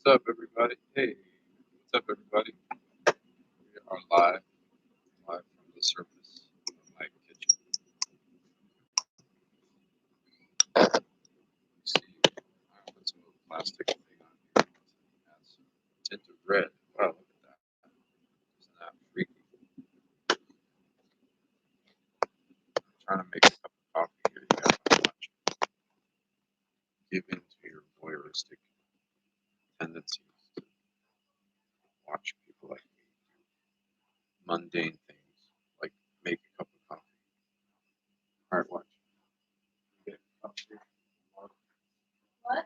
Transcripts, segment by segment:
What's up, everybody? Hey, what's up, everybody? We are live from the surface of my kitchen. You see, I put some little plastic thing on here. It has a tint of red. Wow, look at that. Isn't that freaky? I'm trying to make a cup of coffee here. You guys want to watch. Give in to your voyeuristic tendencies to watch people like me do mundane things, like make a cup of coffee. All right, watch. Get a cup here. What?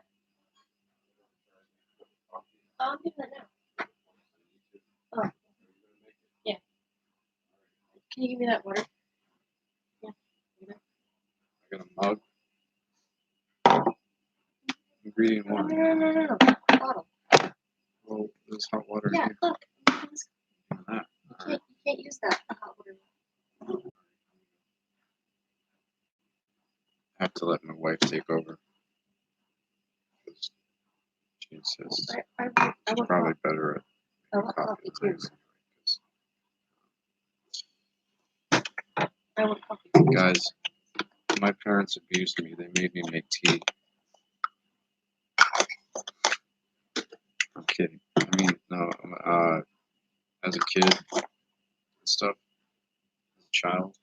Oh, I'm doing that now. Oh. Yeah. Can you give me that water? Yeah. I got a mug. Ingredient No, one. no. Bottle. Well, there's hot water Yeah, here. look. And that. You can't use that hot water. I have to let my wife take over because she insists I she's want probably coffee. better at I want coffee coffee than I am too. anyway. I want coffee too. Guys, my parents abused me. They made me make tea. I'm kidding. I mean, no. As a kid and stuff, as a child,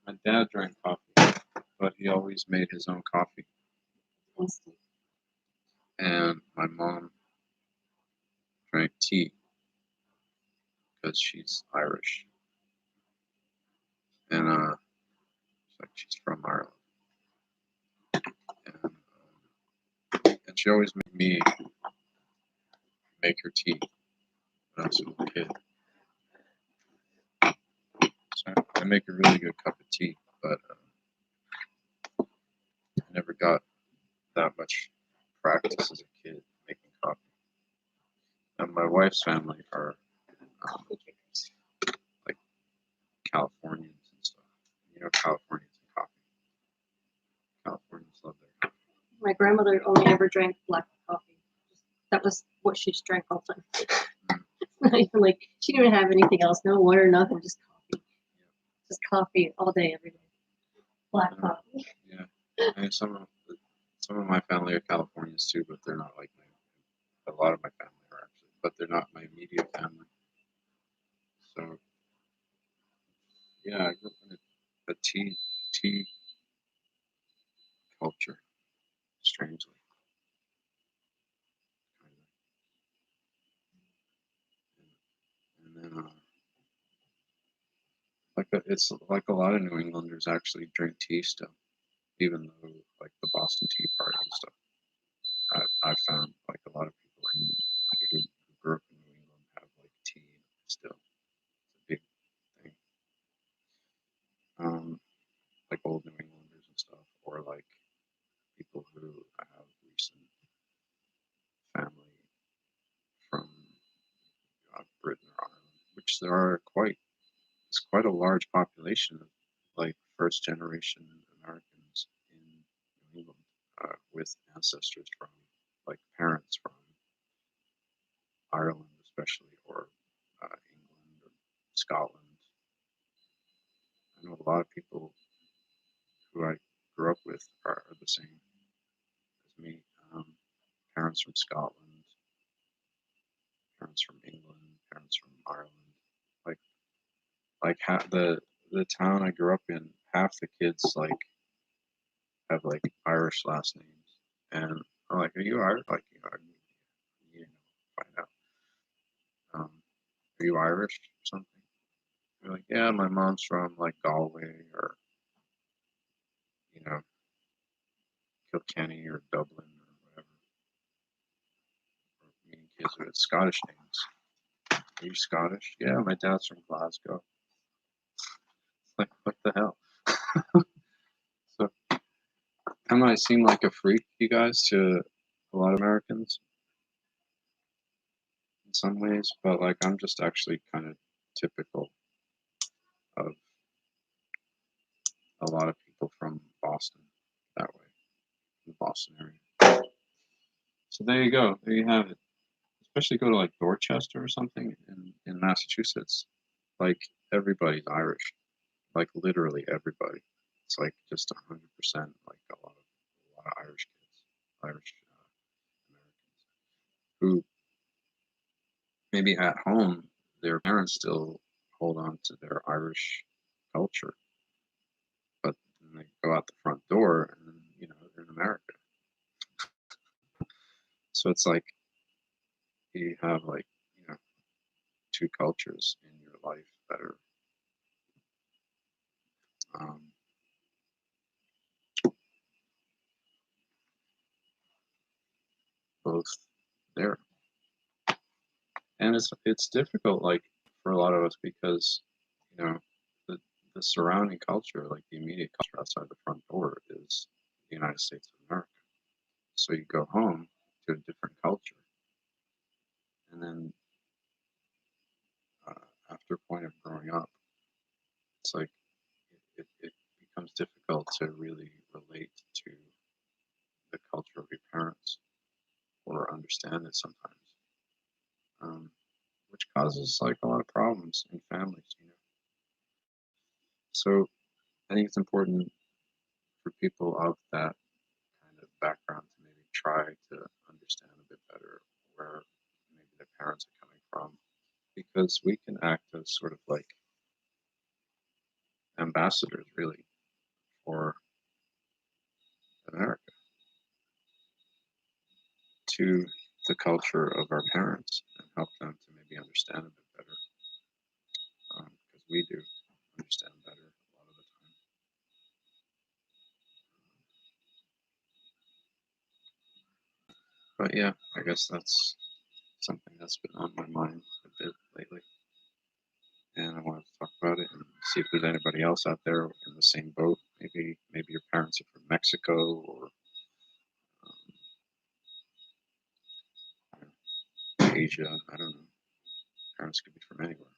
my dad drank coffee, but he always made his own coffee. Instant. And my mom drank tea because she's Irish, and she's from Ireland, and she always made me make her tea when I was a little kid. So I make a really good cup of tea, but I never got that much practice as a kid making coffee. And my wife's family are Coffee drinkers. like Californians and stuff. You know, Californians and coffee. Californians love their coffee. My grandmother only ever drank black coffee. That was what she just drank all the time. Not even like she didn't even have anything else, no water, nothing, just coffee. Just coffee all day, every day. Black coffee. Yeah, I mean, some of my family are Californians too, but they're not like a lot of my family are actually, but they're not my immediate family. So yeah, I grew up in a tea culture, strangely. And then it's like a lot of New Englanders actually drink tea still, even though like the Boston Tea Party and stuff. I found like a lot of people who grew up in New England have like tea still. It's a big thing. Like old New Englanders and stuff, or like people who have recent family from Britain or Ireland, which there are it's quite a large population of like first generation Americans in New England with ancestors from like parents from Ireland, especially, or England or Scotland. I know a lot of people who I grew up with are the same as me. Parents from Scotland, parents from England, parents from Ireland. Like the town I grew up in, half the kids like have like Irish last names, and I'm like, "Are you Irish?" Like, you know, find out. Are you Irish or something? You're like, "Yeah, my mom's from like Galway or you know Kilkenny or Dublin or whatever." Or meeting kids with Scottish names. Are you Scottish? Yeah, my dad's from Glasgow. Like, what the hell? So, I might seem like a freak, you guys, to a lot of Americans in some ways, but like I'm just actually kind of typical of a lot of people from Boston that way, the Boston area. So there you go. There you have it. Especially go to like Dorchester or something in Massachusetts. Like everybody's Irish. Like literally everybody. It's like just 100%. Like a lot of Irish kids, Irish Americans who maybe at home their parents still hold on to their Irish culture, but then they go out the front door and they're in America. So it's like you have like two cultures in your life that are um, both there, and it's difficult like for a lot of us because you know the the surrounding culture, like the immediate culture outside the front door, is the United States of America. So you go home to a different culture, and then after a point of growing up, it's like it becomes difficult to really relate to the culture of your parents or understand it sometimes, which causes like a lot of problems in families. So I think it's important for people of that kind of background to maybe try to understand a bit better where maybe their parents are coming from, because we can act as sort of like ambassadors, really, for America to the culture of our parents and help them to maybe understand a bit better, because we do understand better a lot of the time. But yeah, I guess that's something that's been on my mind a bit lately, and I wanted to talk about it and see if there's anybody else out there in the same boat. Maybe your parents are from Mexico or Asia. I don't know. Parents could be from anywhere.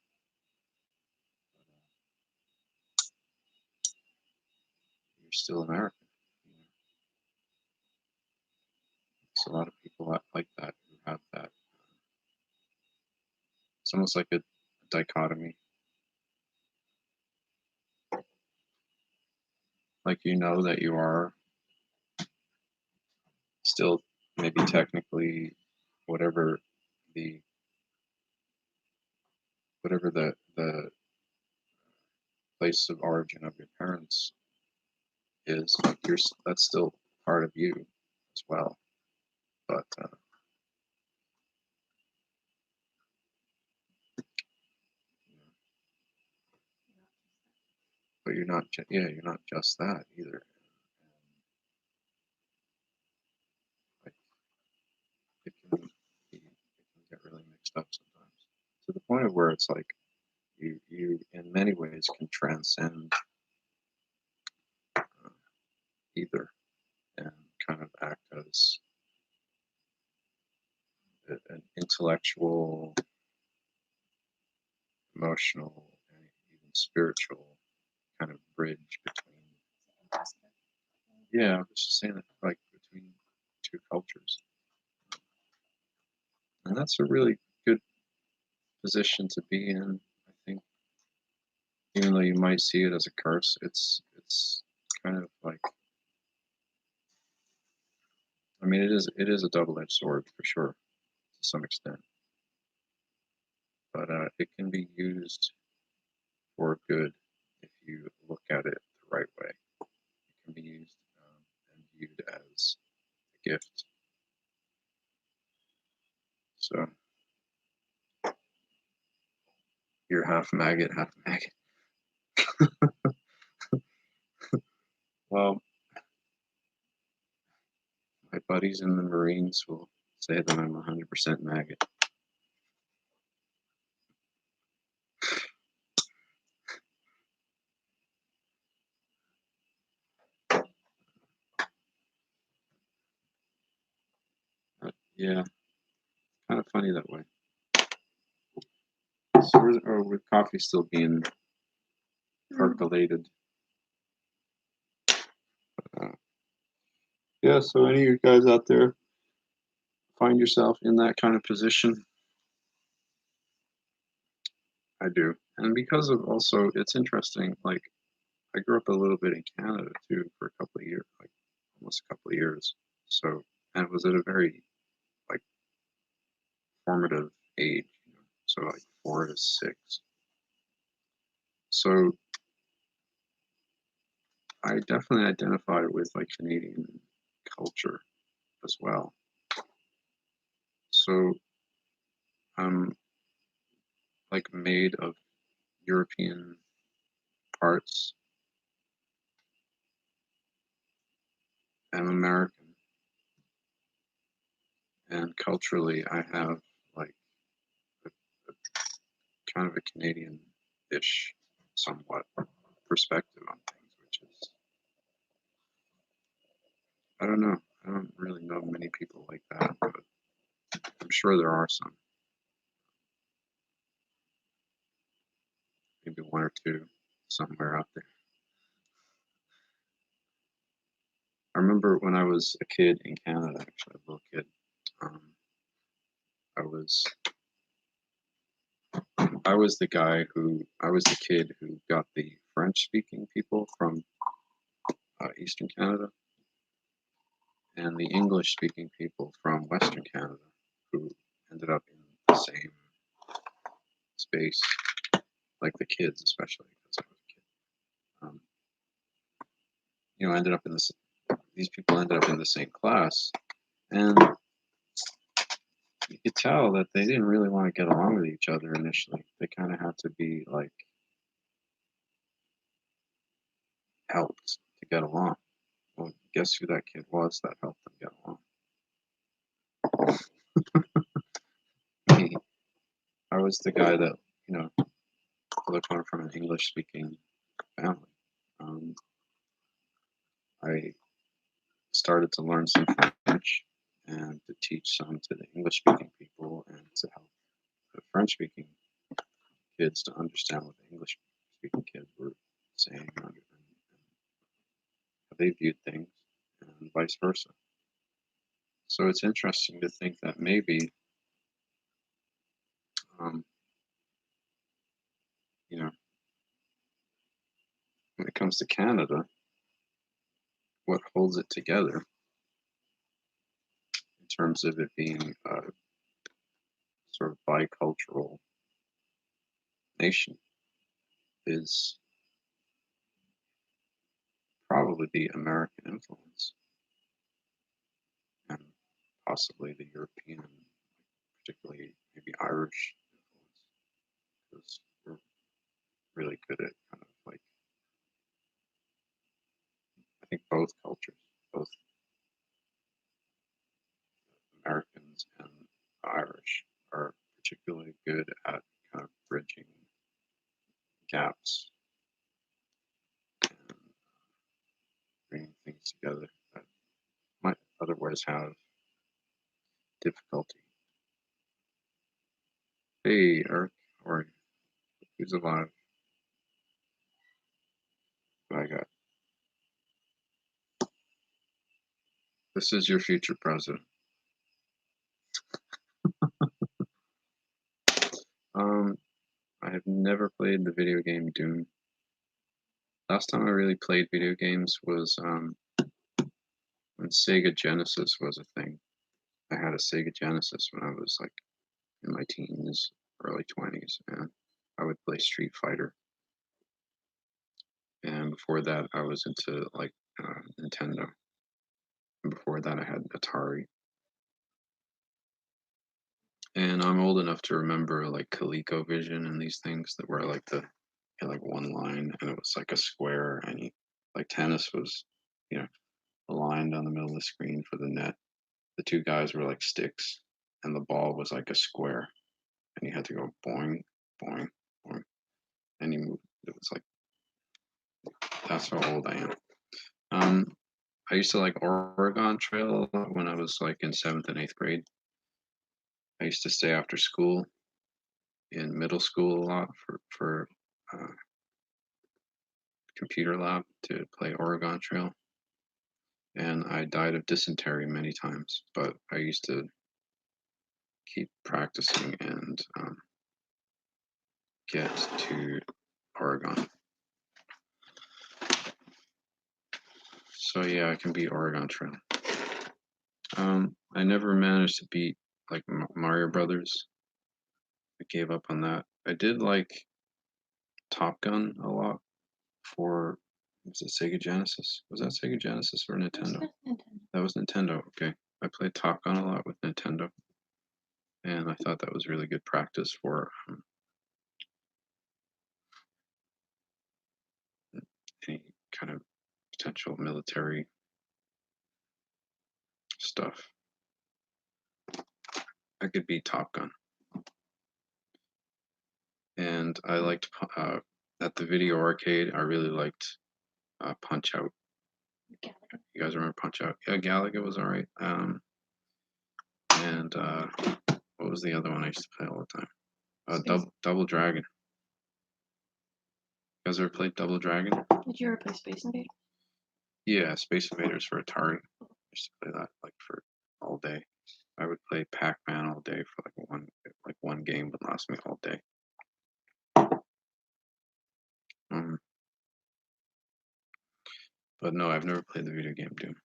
You're still American. There's a lot of people like that who have that. It's almost like a dichotomy. Like that you are still maybe technically whatever the whatever the place of origin of your parents is, like that's still part of you as well. But but you're not you're not just that either. Like it can get really mixed up sometimes to the point of where it's like you in many ways can transcend either and kind of act as an intellectual, emotional, and even spiritual kind of bridge between. Yeah, I was just saying that, like between two cultures, and that's a really good position to be in. I think, even though you might see it as a curse, it's kind of like, I mean, it is a double-edged sword for sure to some extent, but it can be used for good if you look at it the right way. It can be used and viewed as a gift. So you're half maggot, half maggot. Well, my buddies in the Marines will say that I'm 100% maggot. But yeah, kind of funny that way. So with coffee still being percolated. Uh, yeah, so any of you guys out there find yourself in that kind of position? I do. And because of also, it's interesting, like, I grew up a little bit in Canada too for a couple of years, like almost a couple of years. So, and it was at a very like formative age, so like 4 to 6. So I definitely identify with like Canadian culture as well. So I'm like made of European parts. I'm American, and culturally, I have like a kind of a Canadian-ish, somewhat perspective on things, which is I don't know. I don't really know many people like that, but I'm sure there are some, maybe one or two somewhere out there. I remember when I was a kid in Canada, actually, a little kid. Um, I was I was the kid who got the French-speaking people from Eastern Canada and the English-speaking people from Western Canada, who ended up in the same space, like the kids, especially because I was a kid. Um, ended up in this. These people ended up in the same class, and you could tell that they didn't really want to get along with each other initially. They kind of had to be like helped to get along. Well, guess who that kid was that helped them get along? Me. I was the guy that, you know, coming from an English speaking family. Um, I started to learn some French and to teach some to the English speaking people and to help the French speaking kids to understand what the English speaking kids were saying and how they viewed things and vice versa. So it's interesting to think that maybe, um, you know, when it comes to Canada, what holds it together in terms of it being a sort of bicultural nation is probably the American influence and possibly the European, particularly maybe Irish influence, because we're really good at kind of like, I think both cultures, both Americans and Irish, are particularly good at kind of bridging gaps and bringing things together that might otherwise have difficulty. Hey, Eric, how are you? Who's alive? What I got? This is your future president. Um, I have never played the video game Doom. Last time I really played video games was when Sega Genesis was a thing. I had a Sega Genesis when I was like in my teens, early 20s, and I would play Street Fighter. And before that, I was into like Nintendo. And before that, I had Atari. And I'm old enough to remember like ColecoVision and these things that were like like one line and it was like a square and like tennis was, you know, a line down the middle of the screen for the net. The two guys were like sticks and the ball was like a square and you had to go boing, boing, boing. And you moved. It was like, that's how old I am. Um, I used to like Oregon Trail a lot when I was like in seventh and eighth grade. I used to stay after school in middle school a lot for uh, computer lab to play Oregon Trail. And I died of dysentery many times, but I used to keep practicing and get to Oregon. So yeah, I can beat Oregon Trail. I never managed to beat like Mario Brothers. I gave up on that. I did like Top Gun a lot for, was it Sega Genesis? Was that Sega Genesis or Nintendo? That was Nintendo. Okay, I played Top Gun a lot with Nintendo, and I thought that was really good practice for any kind of potential military stuff. I could beat Top Gun. And I liked at the video arcade. I really liked Punch Out. Gallagher. You guys remember Punch Out? Yeah, Gallagher was all right. And what was the other one I used to play all the time? Double Dragon. You guys ever played Double Dragon? Did you ever play Space Invaders? Yeah, Space Invaders for Atari. I used to play that like for all day. I would play Pac-Man all day for like one game would last me all day. But no, I've never played the video game Doom.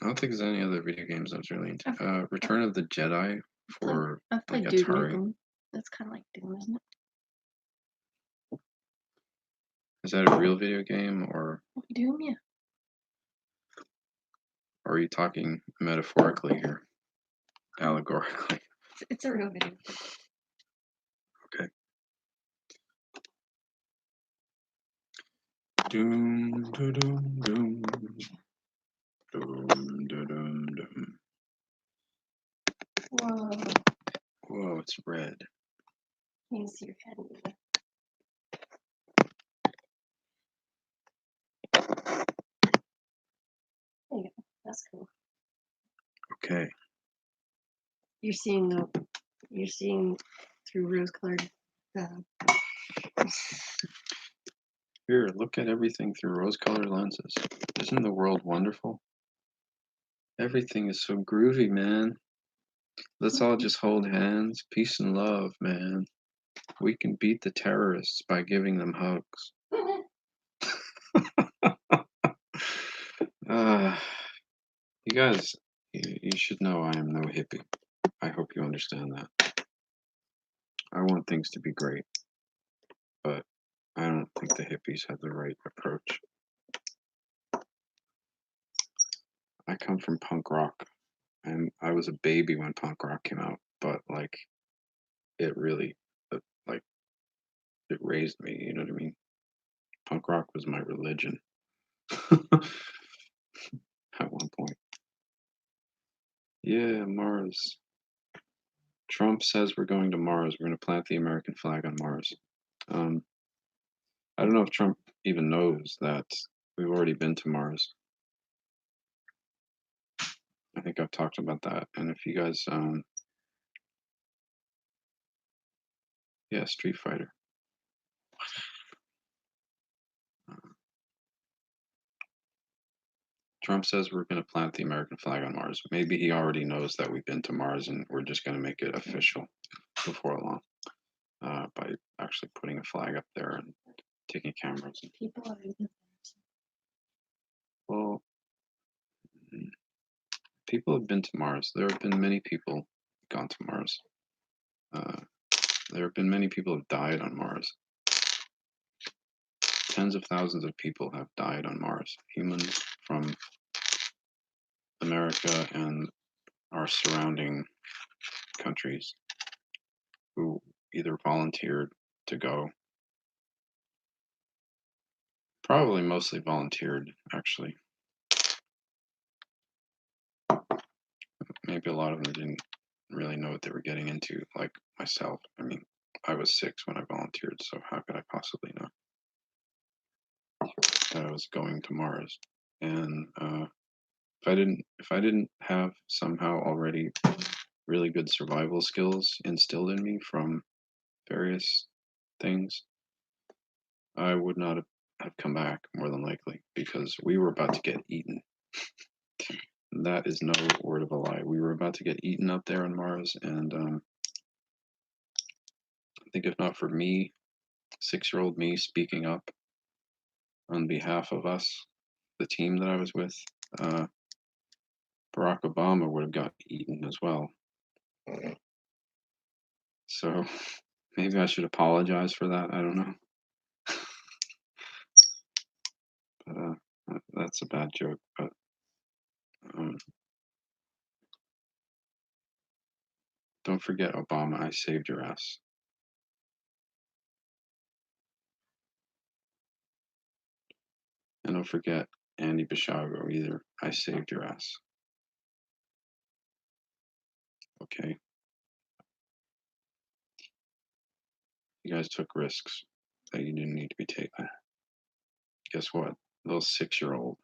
I don't think there's any other video games I was really into. Return of the Jedi for I've played like Duke Atari. Nukem. That's kind of like Doom, isn't it? Is that a real video game or Doom? Yeah. are you talking metaphorically here? Allegorically? It's a real video game. Okay. Doom, doom, doom, doom. Doom, doom, doom, doom. Whoa. Whoa, it's red. You can see your head moving. There you go. That's cool. Okay. You're seeing through rose-colored. Here, look at everything through rose-colored lenses. Isn't the world wonderful? Everything is so groovy, man. Let's all just hold hands. Peace and love, man. We can beat the terrorists by giving them hugs. You guys, you should know I am no hippie. I hope you understand that. I want things to be great, but I don't think the hippies have the right approach. I come from punk rock, and I was a baby when punk rock came out, but like, it really, like, it raised me, you know what I mean? Punk rock was my religion at one point. Yeah, Mars. Trump says we're going to Mars. We're going to plant the American flag on Mars. I don't know if Trump even knows that we've already been to Mars. I think I've talked about that. And if you guys, yeah, Street Fighter. Trump says we're going to plant the American flag on Mars. Maybe he already knows that we've been to Mars and we're just going to make it official before long by actually putting a flag up there and taking cameras. People are even. Well, people have been to Mars. There have been many people gone to Mars. There have been many people who have died on Mars. Tens of thousands of people have died on Mars. Humans from America and our surrounding countries who either volunteered to go, probably mostly volunteered, actually. Maybe a lot of them didn't really know what they were getting into, like myself. I mean, I was 6 when I volunteered, so how could I possibly know that I was going to Mars? And if I didn't have somehow already really good survival skills instilled in me from various things, I would not have come back more than likely because we were about to get eaten. That is no word of a lie. We were about to get eaten up there on Mars, and I think if not for me, 6-year-old me speaking up on behalf of us, the team that I was with, Barack Obama would have got eaten as well. So maybe I should apologize for that. I don't know. But that's a bad joke. But don't forget, Obama, I saved your ass. And don't forget Andy Bishago either. I saved your ass. Okay? You guys took risks that you didn't need to be taking. Guess what? Little 6-year-old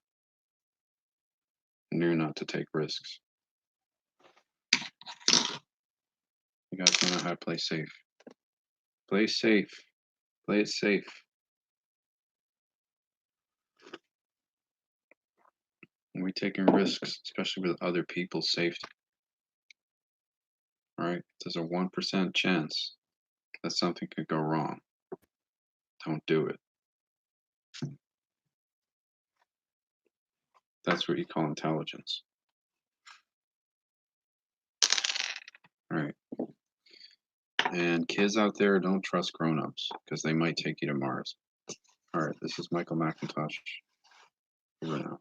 knew not to take risks. You guys don't know how to play safe. Play safe. Play it safe. When we're taking risks, especially with other people's safety, right? There's a 1% chance that something could go wrong. Don't do it. That's what you call intelligence. All right. And kids out there, don't trust grown-ups because they might take you to Mars. All right, this is Michael Macintosh. Over now.